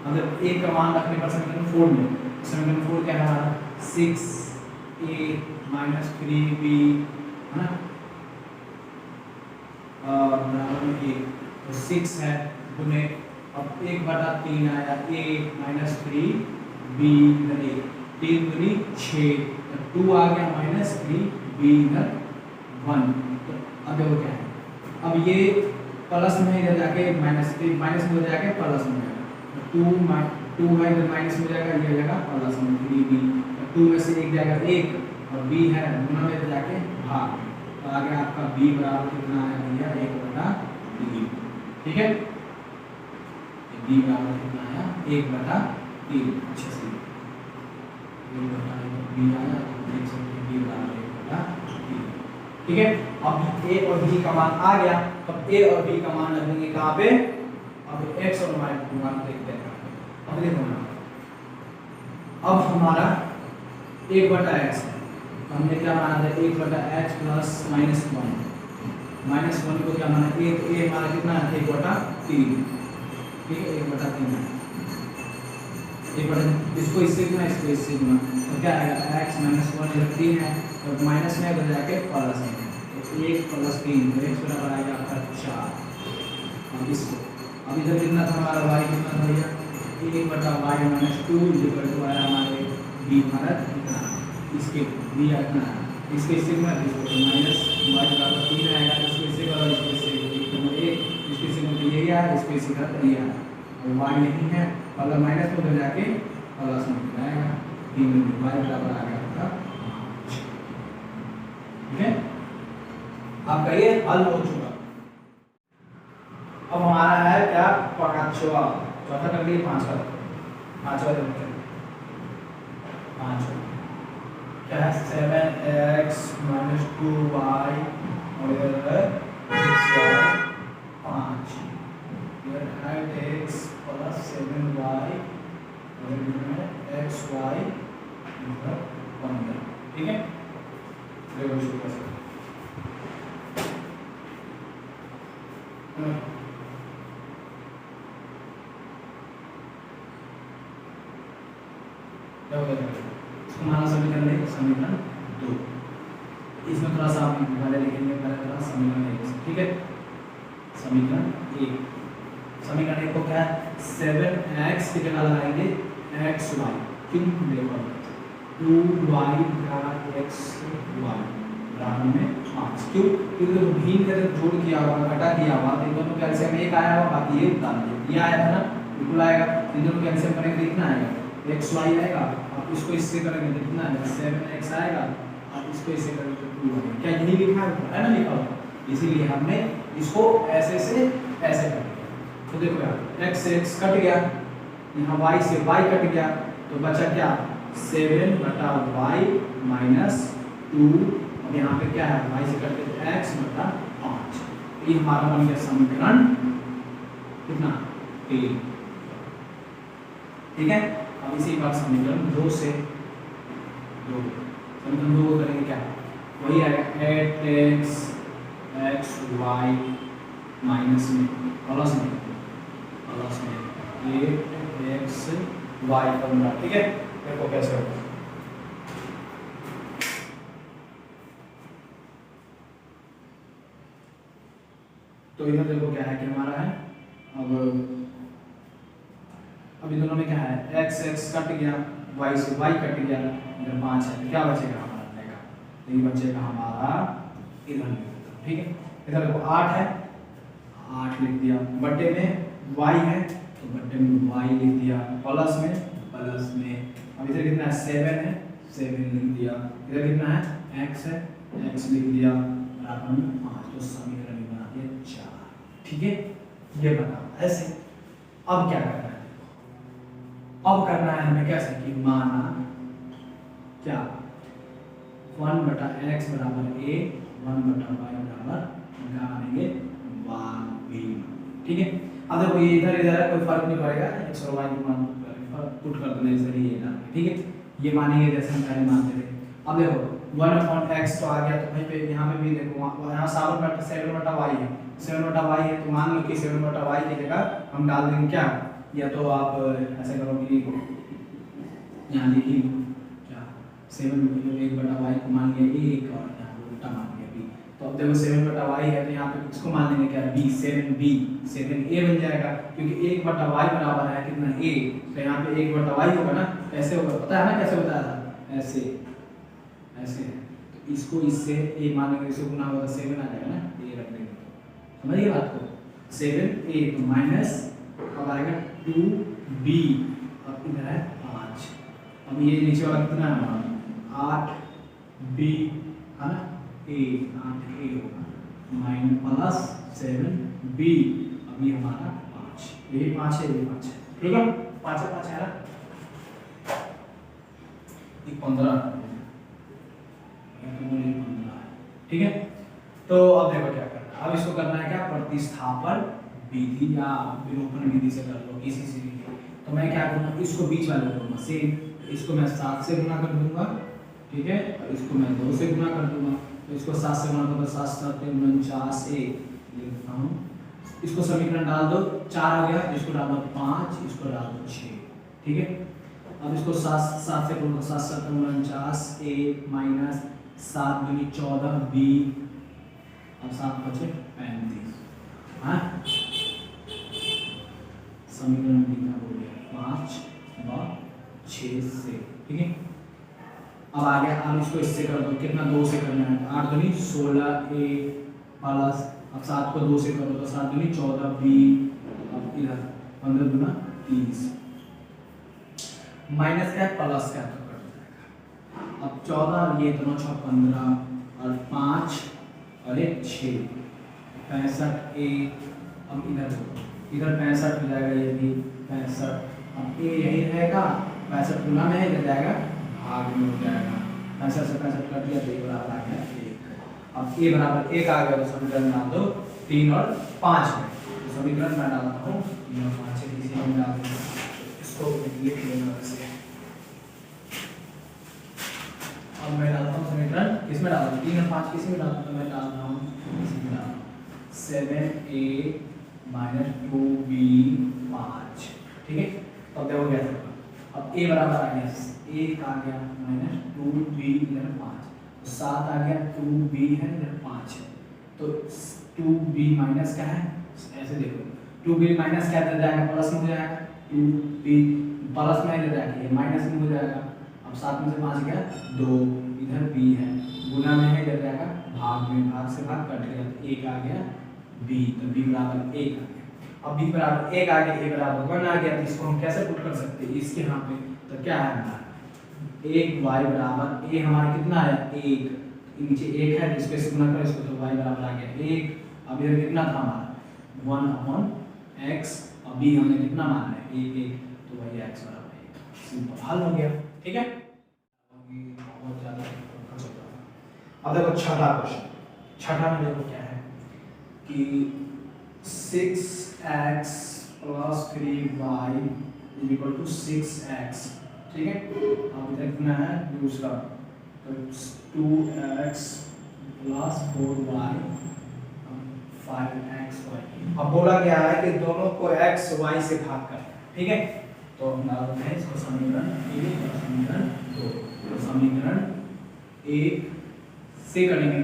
मतलब ए का मान रखने पर समीकरण 4 में, समीकरण 4 क्या है हमारा 6a माइनस 3b है ना, और बराबर में 1 तो 6 है गुने, अब 1/3 आया a माइनस 3b इधर 1, 3 दूनी 6, तो 2 आ गया माइनस 3b इधर 1, तो अब देखो क्या है, अब ये प्लस में इधर जाके माइनस में हो जाके प्लस में जाएगा, 2 है इधर माइनस में जाएगा, ये जाएगा प्लस में 3b, 2 में से 1 जाएगा 1 और b है गुना में जाके भाग, तो आगे आपका b बराबर कितना आया भैया 1/3। ठीक है, b बराबर कितना आया 1/3, अच्छे से 1/3 b आया, तो देख सकते हैं b बराबर 1/3। ठीक है, अब a और b का मान आ गया, अब a और b का मान रख देंगे कहाँ पे, अब x और y का मान देखते हैं। अब देखो ना, अब हमारा 1/x है, हमने क्या माना था 1/x प्लस -1 को क्या माना a हमारा कितना है 1/3। ठीक है, 1/3 इसको इससे गुना, इसको इससे गुना, तो क्या आएगा x -1 इधर 3 है, तो माइनस में इधर जाके प्लस है, तो 1 + 3 तो x बराबर आएगा आपका 4। अब इसको, अब इधर कितना था हमारा y कितना था भैया 1/y - 2 = आया हमारे b हमारा कितना, इसके b कितना, इसके इससे गुना, इसको तो माइनस y बराबर 3 आएगा, इसको इससे करो, इसको इससे 1, इसके इससे गुना ये आ, इसको इससे करो ये आ, और y नहीं है, अगर माइनस में उधर जाके प्लस में जाएगा, 3 में y बराबर आ गया आपका 5। ठीक है, आपका ये हल हो चुका। अब हमारा है क्या पांचवा, चौथा कर लिए, पांचवा देखते हैं, पांचवा क्या है 7x - 2y और इधर 6y 5, इधर 8x + 7y और इधर xy इधर 15। ठीक है, देखो शुरू कर सकते हमारा समीकरण है समीकरण 2, इसमें थोड़ा सा आप पहले लिखेंगे, पहले थोड़ा समीकरण 1। ठीक है, समीकरण 1, समीकरण 1 को क्या है 7x की जगह लगाएंगे xy, क्यों देखो 2y + xy बराबर में 5, क्यों, क्योंकि तो भिन्न का जब जोड़ किया हुआ घटा किया हुआ तो दोनों कैल्शियम एक आया हुआ, बाकी ये उतार दिया, ये आया था ना बिल्कुल आएगा, इन दोनों कैल्शियम करेंगे कितना आएगा xy आएगा, आप इसको इससे करेंगे तो कितना आएगा 7x आएगा, आप इसको इससे करेंगे तो 2 आएगा, क्या यही लिखा है ना, लिखा हुआ, इसीलिए हमने इसको ऐसे से ऐसे कर दिया। तो देखो यार x से x कट गया, यहाँ y से y कट गया, तो बचा क्या 7/y - 2, अब यहाँ पे क्या है y से कट के x/5, ये हमारा बन गया समीकरण कितना 3। ठीक है, अब इसी बात समीकरण 2 से 2 समीकरण 2 को करेंगे क्या, वही आएगा 8x y माइनस में प्लस में 8x y फॉर्मूला। ठीक है, देखो कैसे होगा। तो इधर देखो क्या है कि हमारा है अब इन दोनों में क्या है, x कट गया, y से y कट गया, इधर 5 है, तो क्या बचेगा हमारा रहेगा, तो ये बचेगा हमारा इधर। ठीक है, इधर देखो 8 है, 8 लिख दिया, बट्टे में y है तो बट्टे में y लिख दिया, प्लस में अब इधर कितना है 7 है, 7 लिख दिया, इधर कितना है x है, x लिख दिया, बराबर में 5, तो समीकरण बना दिया 4। ठीक है, ये बना ऐसे। अब क्या करना है, अब करना है हमें कैसे कि माना क्या 1/x बराबर a 1/y बराबर क्या मानेंगे 1b। ठीक है, अब देखो ये इधर है, कोई फर्क नहीं पड़ेगा, x और y को मान पुट कर देने से ये ना। ठीक है, ये मानेंगे जैसे हम पहले मानते थे। अब देखो 1/x तो आ गया, तो भाई पे यहाँ पे भी देखो यहाँ 7/y है, 7/y है, तो मान लो कि 7/y की जगह हम डाल देंगे क्या, या तो आप ऐसे करो कि यहाँ लिखिए क्या 7/1/y को मान लिया 1 और यहाँ उल्टा मान लिया b। तो अब देखो 7/y है तो यहाँ पे इसको मान लेंगे क्या b, 7a बन जाएगा, क्योंकि 1/y बराबर है कितना a, तो यहाँ पे 1/y होगा ना, कैसे होगा पता है ना, कैसे बताया था, ऐसे तो इसको इससे a मानेंगे, इसको गुना होगा 7 आ जाएगा ना, a रख देंगे, समझिए बात को 7a तो माइनस अब आएगा 2b, अब इधर है 5, अब ये नीचे वाला कितना है 8b है ना, 8a होगा माइनस प्लस 7b, अब ये हमारा 5, ये 5 है, ये 5 है। ठीक है, 5 है ना, ये 15 है। ठीक है, तो अब देखो क्या करना है, अब इसको करना है क्या, प्रतिस्थापन विधि या विलोपन विधि से कर लो किसी से भी। तो मैं क्या करूँगा, इसको बीच वाले करूँगा सेम, इसको मैं 7 से गुना कर दूंगा। ठीक है, और इसको मैं 2 से गुना कर दूंगा, तो इसको 7 से गुना करो, 7 7 49 लिखता हूँ, इसको समीकरण डाल दो, 4 आ गया, इसको डाल दो 5, इसको डाल दो 6। ठीक है, अब इसको 7 से करो, 7 7 49 a माइनस 7 दूनी 14 b, अब 7 बचे 35। हाँ, समीकरण लिखना हो गया 5 व 6 से। ठीक है, अब आ गया, अब इसको इससे कर दो, कितना 2 से करना है, 8 दूनी 16 a प्लस, अब 7 को 2 से करो तो 7 दूनी 14 b, अब इधर 15 दूना 30, माइनस क्या प्लस क्या तो कट जाएगा। अब 14 ये दोनों 6 15 और 5 और 1 6 65 a, अब इधर 65 हो जाएगा, ये भी 65, अब a यही रहेगा, 65 गुना में इधर जाएगा भाग में हो जाएगा, 65 से 65 कट गया तो ये बराबर आ गया 1। अब a बराबर 1 आ गया, तो समीकरण डाल दो 3 और 5 में, तो समीकरण मैं डालता हूँ 3 और 5 है, इसी में डाल दूँगा, इसको लिख लेना वैसे। अब मैं डालता हूँ समीकरण किसमें डालता हूँ, 3 और 5 किसी में डालता हूँ, तो मैं डालता हूँ इसमें डालता हूँ 7a माइनस 2b 5। ठीक है, तो अब देखो कैसे होगा, अब a बराबर आ गया 1 आ गया माइनस 2b इधर 5, तो 7 आ गया, 2b है इधर 5 है, तो 2b माइनस क्या है, ऐसे देखो 2b माइनस क्या इधर जाएगा प्लस में हो जाएगा, 2b प्लस में इधर जाएगा, ये माइनस में हो जाएगा, अब 7 में से 5 गया 2, इधर b है, गुना में है इधर जाएगा भाग में, भाग से भाग कट गया, तो 1 आ गया b, तो b बराबर 1 आ गया। अब b बराबर 1 आ गया, a बराबर 1 आ गया, तो इसको हम कैसे पुट कर सकते हैं, इसके यहाँ पे तो क्या है हमारा 1 y बराबर a हमारा कितना है 1, नीचे 1 है, इसको इससे गुना करो, इसको तो y बराबर आ गया 1। अब इधर कितना था हमारा 1/x, अब b हमने कितना माना है 1 1, तो वही x बराबर 1, सिंपल हल हो गया। ठीक है, बहुत ज्यादा। अब देखो छठा क्वेश्चन, छठा में देखो क्या है कि कि 6x plus 3y equal to 6x, ठीक है। अब इधर कितना है दूसरा, तो 2x प्लस 4y 5xy। अब बोला गया है कि दोनों को x y से भाग कर, ठीक है। तो हम डालते हैं इसको समीकरण 1 और समीकरण 2। तो समीकरण 1 से करेंगे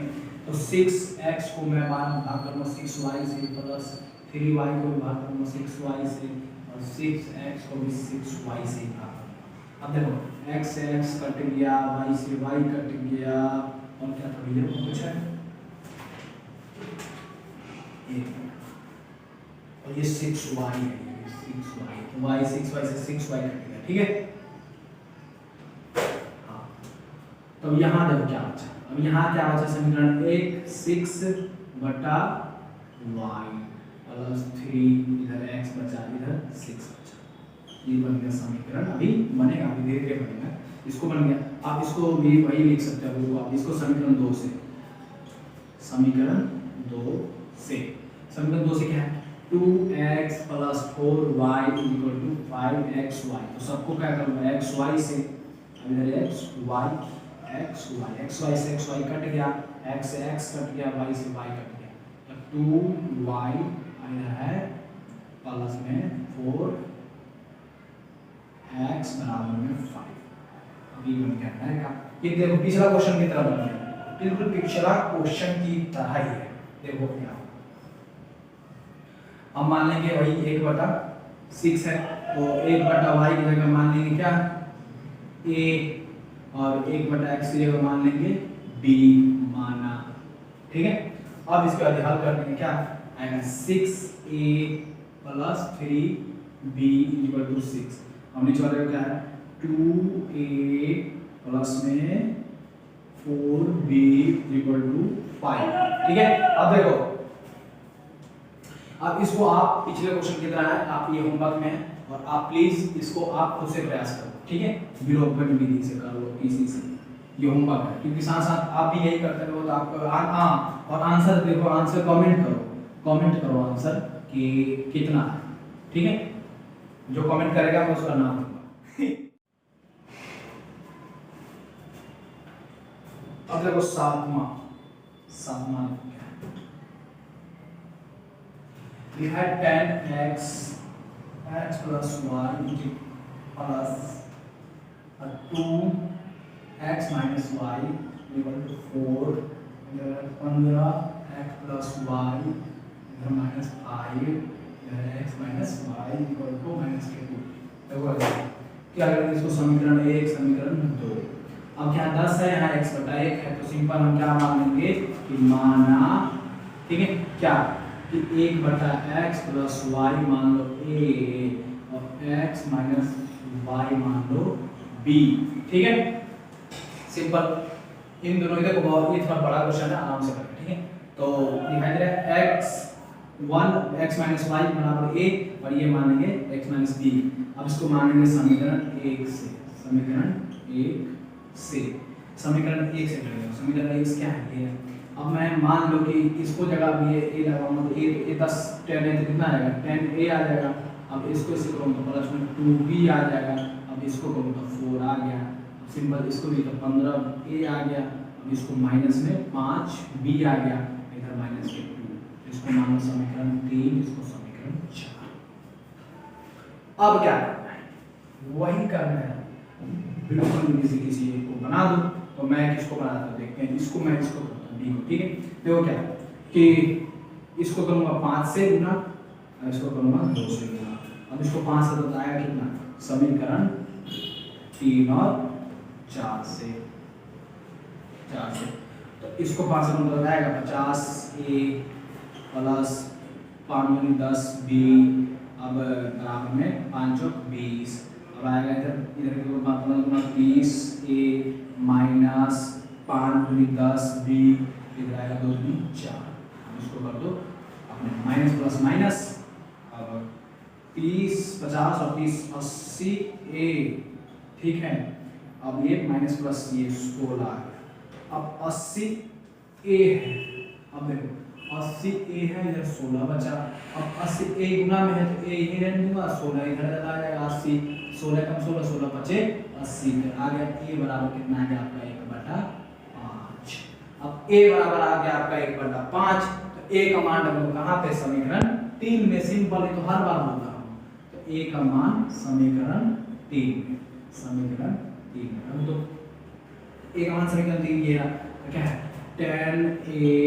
तो 6x को मैं भाग करूँगा 6y से, प्लस 3y को भाग करूँगा 6y से, और 6x को भी 6y से भाग करूँगा। अब देखो x से x कट गया, y से y कट गया, और क्या था भैया कुछ है, और ये 6y है, 6y, तो y 6y से 6y कट गया, ठीक है। हाँ, तो यहाँ देखो क्या बचा, अब यहाँ क्या बचा समीकरण 1 6 बटा y प्लस 3 इधर x बचा, इधर 6 बचा, ये बन गया समीकरण। अभी बनेगा, अभी धीरे धीरे बनेगा, इसको बन गया। आप इसको भी वही लिख सकते हो, आप इसको समीकरण 2 से, समीकरण 2 से, समीकरण 2 से क्या है 2x plus 4y equal to 5xy। तो सबको क्या करूँगा xy से, इधर xy से xy कट गया, x से x कट गया, y से y कट गया, तो 2y इधर है प्लस में 4x बराबर में 5। अभी बन गया है, ये देखो पिछला क्वेश्चन की तरह बन गया, बिल्कुल पिछला क्वेश्चन की तरह ही है। देखो क्या हम मान लेंगे वही 1/6 है, तो 1/y की जगह मान लेंगे क्या a, और 1/x की जगह मान लेंगे b माना, ठीक है। अब इसके बाद हल कर देंगे, क्या आएगा 6a plus 3b equal to 6। हम नीचे वाले क्या है 2a प्लस में 4b इक्वल टू 5, ठीक है। अब देखो, अब इसको आप पिछले क्वेश्चन की तरह है, आप ये होमवर्क में है, और आप प्लीज इसको आप खुद से प्रयास करो, ठीक है। विलोपन विधि से कर लो, इसी से, ये होमवर्क है, क्योंकि साथ साथ आप भी यही करते रहो, तो आपको और आंसर देखो, आंसर कमेंट करो आंसर कि कितना है, ठीक है। जो कमेंट करेगा मैं उसका नाम दूंगा। अब देखो सातवां we had 10x plus y plus 2x minus y equal to 4, 15x plus y minus 5, x minus y equal to minus 2। देखो क्या करेंगे इसको, समीकरण 1 समीकरण 2। अब क्या 10 है, यहाँ x/1 है, तो सिंपल हम क्या मान लेंगे कि माना, ठीक है, क्या कि 1/x प्लस y मान लो a, और x माइनस y मान लो b, ठीक है। सिंपल, इन दोनों इधर को, ये थोड़ा बड़ा क्वेश्चन है, आराम से करें, ठीक है। तो दिखाई दे रहा है x माइनस y बराबर a, और ये मानेंगे x माइनस b। अब इसको मानेंगे समीकरण 1 से, समीकरण 1 से करेंगे। समीकरण 1 क्या है ये, अब मैं मान लो कि इसको जगह भी a लगाऊंगा, तो a 10 10 है तो कितना आएगा 10a आ जाएगा। अब इसको इसे करूँगा तो प्लस में 2b आ जाएगा, अब इसको करूँ तो 4 आ गया, सिंपल इसको भी तो 15a आ गया, अब इसको माइनस में 5b आ गया, इधर माइनस के 2, इसको मान लो समीकरण 3, इसको समीकरण 4। अब क्या करना है, वही करना है, बिल्कुल किसी एक को बना दो। तो मैं किसको बनाता हूँ देखते हैं, इसको मैं इसको करता हूँ b को, ठीक है। देखो क्या कि इसको करूँगा 5 से गुना, इसको करूँगा 2 से गुना। अब इसको 5 से तो आएगा कितना, समीकरण 3 और 4 से, तो इसको 5 से गुना तो आएगा 50a प्लस 5 दूनी 10b, अब बराबर में 5 चौक 20। अब आएगा इधर की बात 20a माइनस 5 दूनी 10b, इधर आएगा 2 दूनी 4। अब इसको कर दो अपने माइनस प्लस माइनस, अब 30 50 और 30 80a, ठीक है। अब ये माइनस प्लस ये 16 आ गया, अब 80a है। अब देखो 80 ए है, इधर 16 बचा। अब 80 ए गुना में है तो ए यही रहने दूंगा, 16 इधर चला जाएगा, 80 16 कम 16 16 बचे 80। आ गया ए बराबर कितना आ गया आपका 1/5। अब ए बराबर आ गया आपका 1/5, तो ए का मान डालो कहाँ पे, समीकरण 3 में। सिंपल है तो हर बार होता हूँ, तो ए का मान समीकरण 3 में, समीकरण 3 में। अब तो ए का मान समीकरण 3 ये रहा, तो क्या है 10a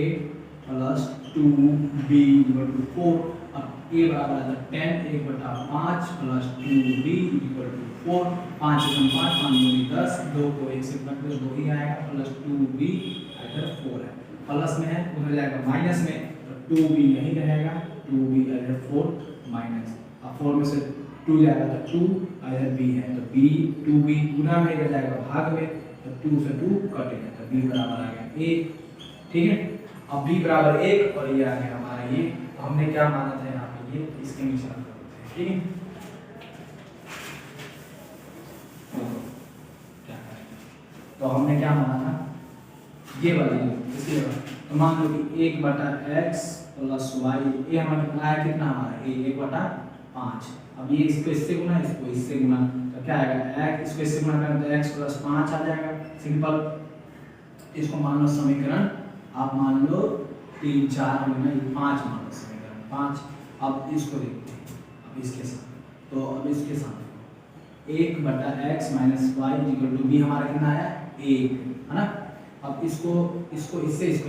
plus 2b equal to 4। अब a बराबर आता है 10 1/5 प्लस 2b इक्वल टू 4। 5 1 5 5 2 10, 2 को 1 से काट दो 2 ही आएगा, प्लस 2b इधर 4 है, प्लस में है उधर जाएगा माइनस में, तो 2b यही रहेगा, 2b इधर 4 माइनस। अब 4 में से 2 जाएगा तो 2 इधर b है, तो b 2b गुना में इधर जाएगा भाग में, तो 2 से 2 कटेगा, तो b बराबर आ गया 1। ठीक है, अब b बराबर 1 और ये आ गया हमारा ये, तो हमने क्या माना था यहाँ पे, ये इसके नीचे रख देते हैं। ठीक है, तो हमने क्या माना था, ये वाली इसलिए, तो मान लो कि 1/x प्लस वाई, ये हमारे आया कितना, हमारा ये 1/5। अब ये इसको इससे गुना, इसको इससे गुना, तो क्या आएगा x, इसको इससे गुना करें तो x प्लस 5 आ जाएगा, सिंपल। इसको मान लो समीकरण, आप मान लो 3 4 में 5 मान लो समीकरण 5। अब इसको देखते हैं, अब इसके साथ, तो अब इसके साथ 1/x minus y equal to b हमारा कितना आया 1, है ना। अब इसको इसको इससे तो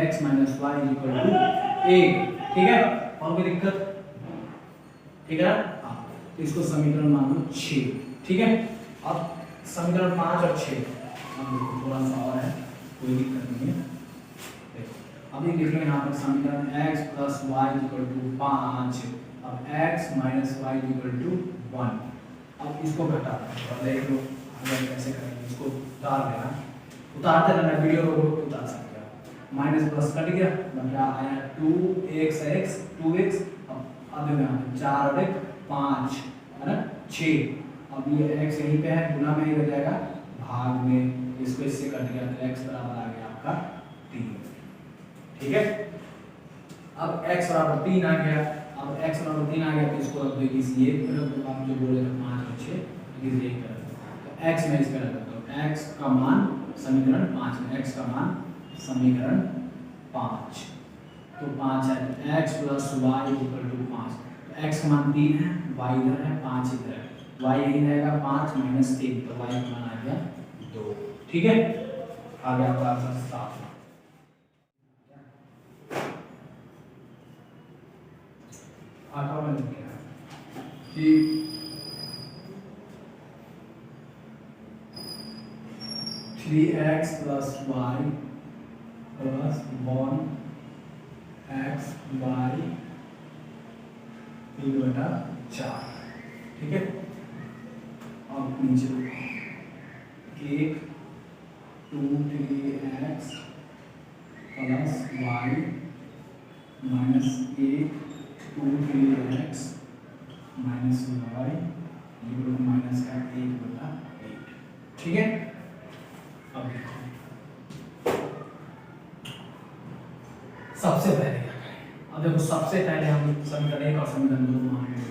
x minus y equal to 1। ठीक है, और कोई दिक्कत, ठीक है ना। तो इसको समीकरण मान लो 6। ठीक है, अब समीकरण 5 और 6 अब देखो थोड़ा सा और है, कोई दिक्कत नहीं है। अब ये लिख लो यहाँ पर समीकरण x plus y equal to 5, अब x minus y equal to 1। अब इसको घटा और देख लो अगर कैसे करेंगे, इसको उतार देना, उतारते रहना, वीडियो को उतार सकते हो। माइनस प्लस कट गया, क्या आया 2x 2x, अब देखो यहाँ पे 4 और 1 5, है ना 6। अब ये x यहीं पे है, गुना में ही रह जाएगा भाग में, इसको इससे कट गया तो x बराबर आ गया आपका 3। ठीक है, अब x बराबर 3 आ गया। अब x बराबर 3 आ गया तो इसको रख दो इसी, ये मतलब आप जो बोले थे 5 और 6 इसे एक कर दो, तो x में इसका रख दो, x का मान समीकरण 5 में, x का मान समीकरण 5, तो 5 है, तो x plus y equal to 5, तो x का मान 3 है, y इधर है, 5 इधर है, y यही रहेगा 5 माइनस 3, तो y का मान आ गया 2। ठीक है, आ गया आपका आंसर 7। आठवां में लिखा है कि 3x plus Y plus 1x Y 3/4। ठीक है, अब नीचे 1 2 3x plus y minus 1 2 3x minus y minus का 1/8। ठीक है, अब देखो सबसे पहले क्या करें, अब देखो सबसे पहले हम समीकरण 1 और समीकरण 2 मानेंगे,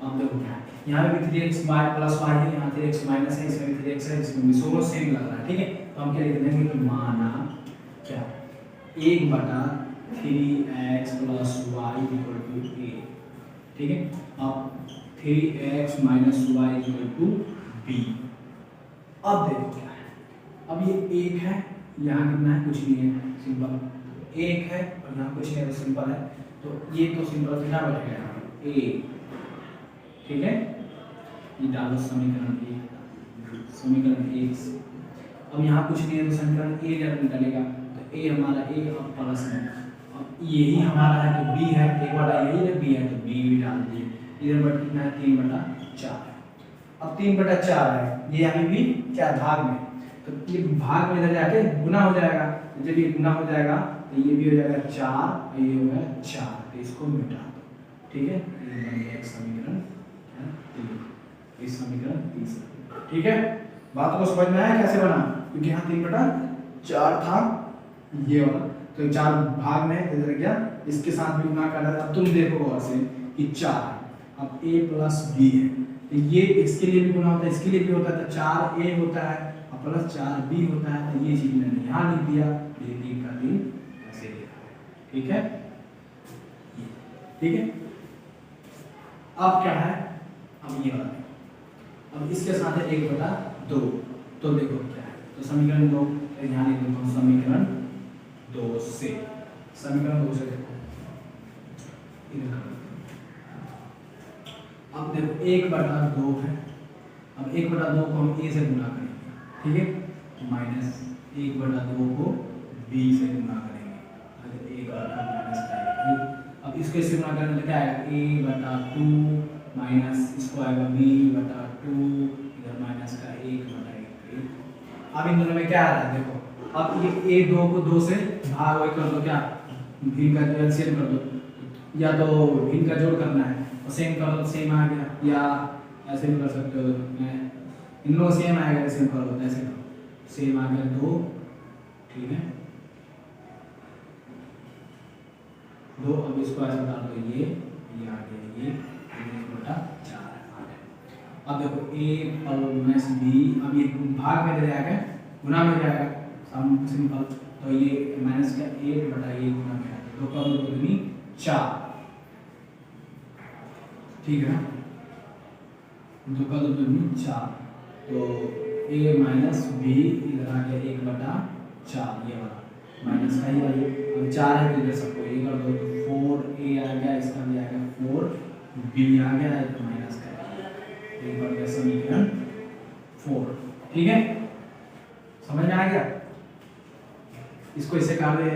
अब देखो क्या यहाँ पे भी 3x प्लस वाई है, यहाँ 3x माइनस है, इसमें भी 3x है, इसमें भी दोनों सेम लग रहा है। ठीक है, तो हम क्या लिख देंगे कि माना क्या 1/3x plus y equal to a। ठीक है, अब 3x minus y equal to b। अब देखो क्या है, अब ये 1 है, यहाँ कितना है, कुछ नहीं है, सिंपल 1 है और यहाँ कुछ नहीं है, तो सिंपल है, तो ये तो सिंपल कितना बचेगा यहाँ a। ठीक है, ये डालो समीकरण 1, समीकरण 1 से। अब यहाँ कुछ नहीं है तो समीकरण a जब निकलेगा तो a हमारा a अब प्लस में, अब यही हमारा है तो b है, एक बटा यही है b है तो b भी डाल दिए, इधर बट कितना है 3/4। अब 3/4 है, ये यहाँ भी क्या भाग में, तो ये भाग में इधर जाके गुना हो जाएगा, तो जब ये गुना हो जाएगा तो ये भी हो जाएगा 4 और ये हो गया 4, तो इसको मिटा दो। ठीक है, ये बन गया एक समीकरण, इस समीकरण 30। ठीक है, बात को समझ में आया कैसे बना, क्योंकि यहाँ 3/4 था ये वाला, तो 4 भाग में इधर क्या इसके साथ भी गुना करना है। अब तुम देखो गौर से कि 4 अब a प्लस b है, तो ये इसके लिए भी गुना होता है, इसके लिए भी होता है, तो 4a होता है और प्लस 4b होता है। तो ये चीज मैंने यहाँ लिख दिया, ये 3 का 3 ऐसे लिखा है। ठीक है, ठीक है। अब क्या है, अब ये वाला अब इसके साथ है 1/2। तो देखो क्या है, तो समीकरण 2 ध्यान देखो, समीकरण 2 से देखो अब देखो 1/2 है। अब 1/2 को हम a से गुना करेंगे, ठीक है, माइनस 1/2 को b से गुना करेंगे, अगर 1/2 माइनस का अब इसको इससे गुना करेंगे तो क्या आएगा a/2 माइनस इसको आएगा b/2 इधर माइनस का 1/1। अब इन दोनों में क्या आ रहा है देखो, अब ये a2 को 2 से भाग वही कर दो, क्या भिन्न का एलसीएम कर दो, या तो भिन्न का जोड़ करना है और सेम कर दो, सेम आ गया, या ऐसे भी कर सकते हो, इन लोगों सेम आएगा, सेम कर दो, ऐसे करो, सेम आ गया 2, ठीक है 2। अब इसको ऐसे डाल दो, ये आ गया, ये 1/4 आ गया। अब देखो a प्लस b, अब ये भाग में ले जाएगा, गुना में जाएगा, सिंपल, तो ये माइनस का 1/1 गुना में आएगा, 2 का 2 दूनी 4, ठीक है ना, 2 का 2 दूनी 4, तो a माइनस b इधर आ गया 1/4, ये वाला माइनस का ही वाली, अब 4 है तो इधर सबको ये कर दो, तो 4a आ गया, इसका भी आएगा 4b आ गया, तो माइनस का एक बढ़ गया समीकरण 4, ठीक है, समझ में आ गया। इसको इसे काट दे,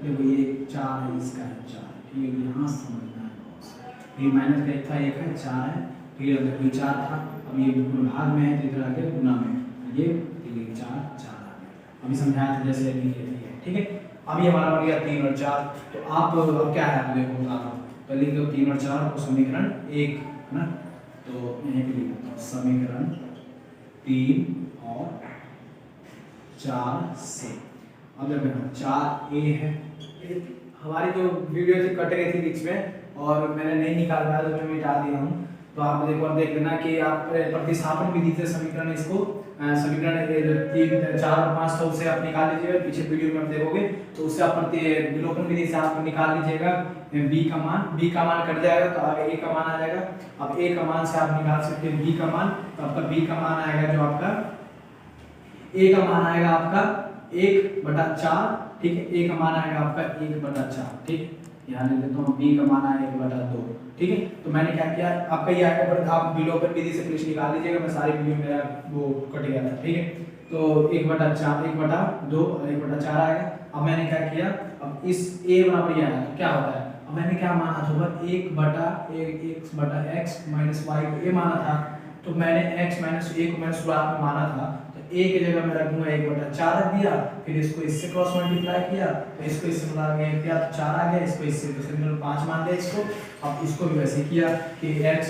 देखो ये 4 है, इसका है 4, ठीक है, यहाँ समझना है, ये माइनस का 1 था, 1 है 4 है, फिर अगर ये 4 था, अब ये भाग में है तो इधर आके गुना में, ये 4 आ गया, अभी समझाया था जैसे ये ठीक है। अब ये हमारा बन गया 3 और 4, तो आप अब क्या है, देखो बता रहा हूँ, पहले लिख दो 3 और 4 को समीकरण 1 है ना, तो यहीं पे लिख देता हूँ समीकरण 3 और 4 से। अब देखो 4a है, हमारी जो वीडियो थी कट गई थी बीच में और मैंने नहीं निकाल पाया, तो मैं मिटा दिया हूँ, तो आप एक बार देख लेना कि आप प्रतिस्थापन विधि से समीकरण इसको समीकरण 3 4 और 5 था उसे आप निकाल लीजिएगा, पीछे वीडियो में आप देखोगे तो उससे आप विलोपन विधि से आप निकाल लीजिएगा b का मान कट जाएगा तो आगे a का मान आ जाएगा। अब a का मान से आप निकाल सकते हैं b का मान, तो आपका b का मान आएगा जो आपका a का मान आएगा आपका 1/4, ठीक है, a का मान आएगा आपका 1/4, ठीक, यहाँ लिख देता हूँ b का मान आएगा 1/2, ठीक है। तो मैंने क्या किया, आपका ये आएगा, पर आप विलोपन विधि से फिर निकाल लीजिएगा, मैं सारी वीडियो मेरा वो कट गया था, ठीक है, तो 1/4 1/2 और 1/4 आएगा। अब मैंने क्या किया, अब इस a बराबर ये आया तो क्या होता है, अब मैंने क्या माना था, 1/x माइनस y को a माना था, तो मैंने x माइनस a को मैंने शुरुआत में माना था, तो a की जगह मैं रखूंगा 1/4 रख दिया, फिर इसको इससे क्रॉस मल्टीप्लाई किया, तो इसको इससे मिला किया तो 4 आ गया, इसको इससे तो सिंपल 5 मान लिया इसको। अब इसको भी वैसे किया कि x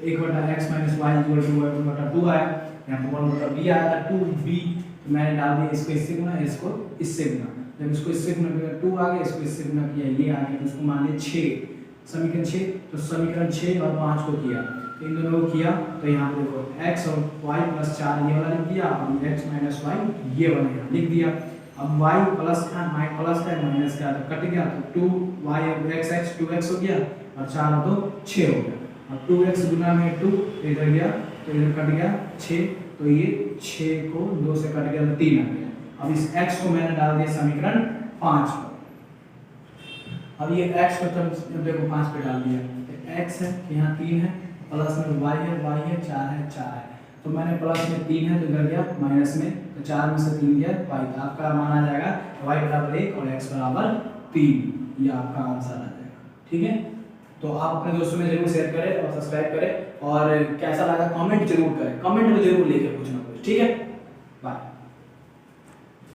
1/x minus y equal to 1/2 आया, यहाँ पे 1/b आया था 2b, तो मैंने डाल दिया इसको इससे गुना, इसको इससे गुना, जब इसको इससे गुना किया 2 आ गया, इसको इससे गुना किया ये आ गया, तो इसको मान लिया 6, समीकरण 6, तो समीकरण 6 और 5 को किया, इन दोनों को किया, तो यहाँ पे देखो x और y प्लस 4 ये वाला लिख दिया, अब x माइनस y ये वाला यहाँ लिख दिया। अब y प्लस है माइनस का तो कट गया, तो 2y अब x 2x हो गया और 4 तो 6 हो गया। अब 2x गुना में 2 इधर गया तो इधर कट गया 6, तो ये 6 को 2 से कट गया तो 3 आ गया। अब इस x को मैंने डाल दिया समीकरण 5 पर, अब ये x को तो देखो 5 पे डाल दिया, तो x है यहाँ 3 है, प्लस में y है 4 है, तो मैंने प्लस में 3 है तो इधर गया माइनस में, तो 4 में से 3 गया y, तो आपका मान आ जाएगा y बराबर 1 और x बराबर 3, ये आपका आंसर आ जाएगा, ठीक है। तो आप अपने दोस्तों में जरूर शेयर करें और सब्सक्राइब करें, और कैसा लगा कमेंट जरूर करें, कमेंट में जरूर लिखें कुछ ना कुछ, ठीक है।